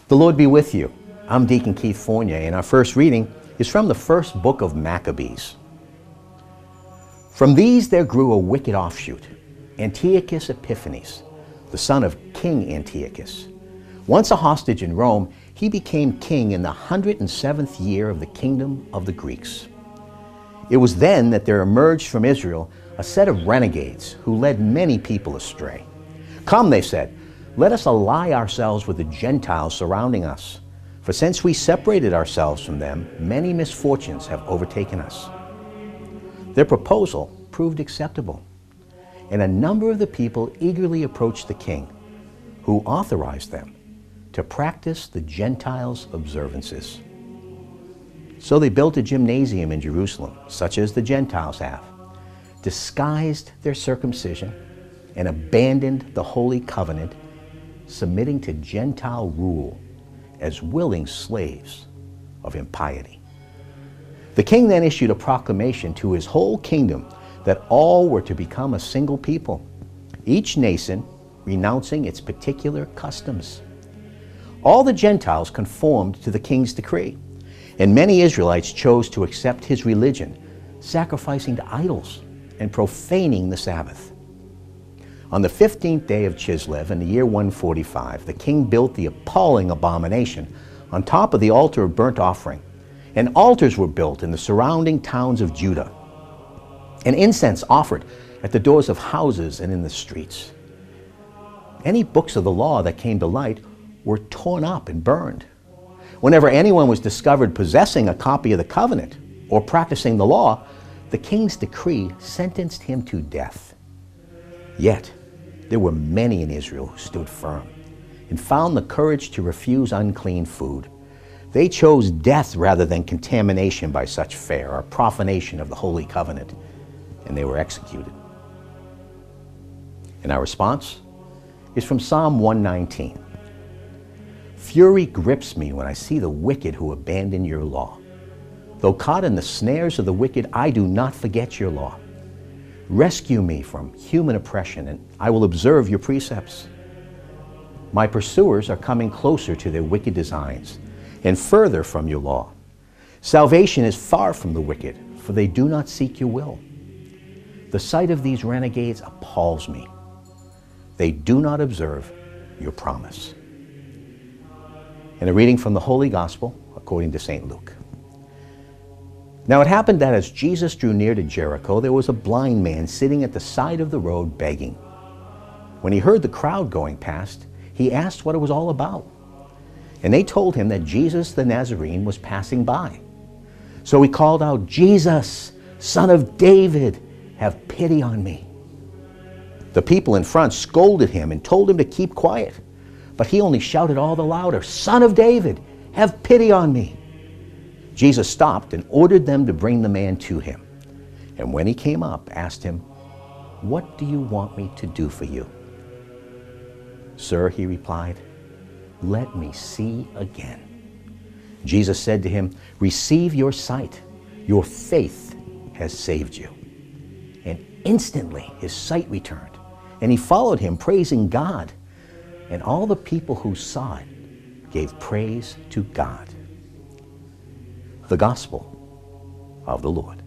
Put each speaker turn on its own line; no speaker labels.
The Lord be with you. I'm Deacon Keith Fournier, and our first reading is from the first book of Maccabees. From these there grew a wicked offshoot, Antiochus Epiphanes, the son of King Antiochus. Once a hostage in Rome, he became king in the 107th year of the kingdom of the Greeks. It was then that there emerged from Israel a set of renegades who led many people astray. Come, they said, let us ally ourselves with the Gentiles surrounding us. For since we separated ourselves from them, many misfortunes have overtaken us. Their proposal proved acceptable, and a number of the people eagerly approached the king, who authorized them to practice the Gentiles' observances. So they built a gymnasium in Jerusalem, such as the Gentiles have, disguised their circumcision, and abandoned the holy covenant, submitting to Gentile rule as willing slaves of impiety. The king then issued a proclamation to his whole kingdom that all were to become a single people, each nation renouncing its particular customs. All the Gentiles conformed to the king's decree, and many Israelites chose to accept his religion, sacrificing to idols and profaning the Sabbath. On the 15th day of Chislev in the year 145, the king built the appalling abomination on top of the altar of burnt offering, and altars were built in the surrounding towns of Judah, and incense offered at the doors of houses and in the streets. Any books of the law that came to light were torn up and burned. Whenever anyone was discovered possessing a copy of the covenant or practicing the law, the king's decree sentenced him to death. Yet, there were many in Israel who stood firm and found the courage to refuse unclean food. They chose death rather than contamination by such fare or profanation of the holy covenant, and they were executed. And our response is from Psalm 119. Fury grips me when I see the wicked who abandon your law. Though caught in the snares of the wicked, I do not forget your law. Rescue me from human oppression, and I will observe your precepts. My pursuers are coming closer to their wicked designs, and further from your law. Salvation is far from the wicked, for they do not seek your will. The sight of these renegades appalls me. They do not observe your promise. And a reading from the Holy Gospel according to St. Luke. Now it happened that as Jesus drew near to Jericho, there was a blind man sitting at the side of the road begging. When he heard the crowd going past, he asked what it was all about. And they told him that Jesus the Nazarene was passing by. So he called out, "Jesus, Son of David, have pity on me." The people in front scolded him and told him to keep quiet. But he only shouted all the louder, "Son of David, have pity on me." Jesus stopped and ordered them to bring the man to him. And when he came up, asked him, "What do you want me to do for you?" "Sir," he replied, "let me see again." Jesus said to him, "Receive your sight. Your faith has saved you." And instantly his sight returned, and he followed him, praising God. And all the people who saw it gave praise to God. The Gospel of the Lord.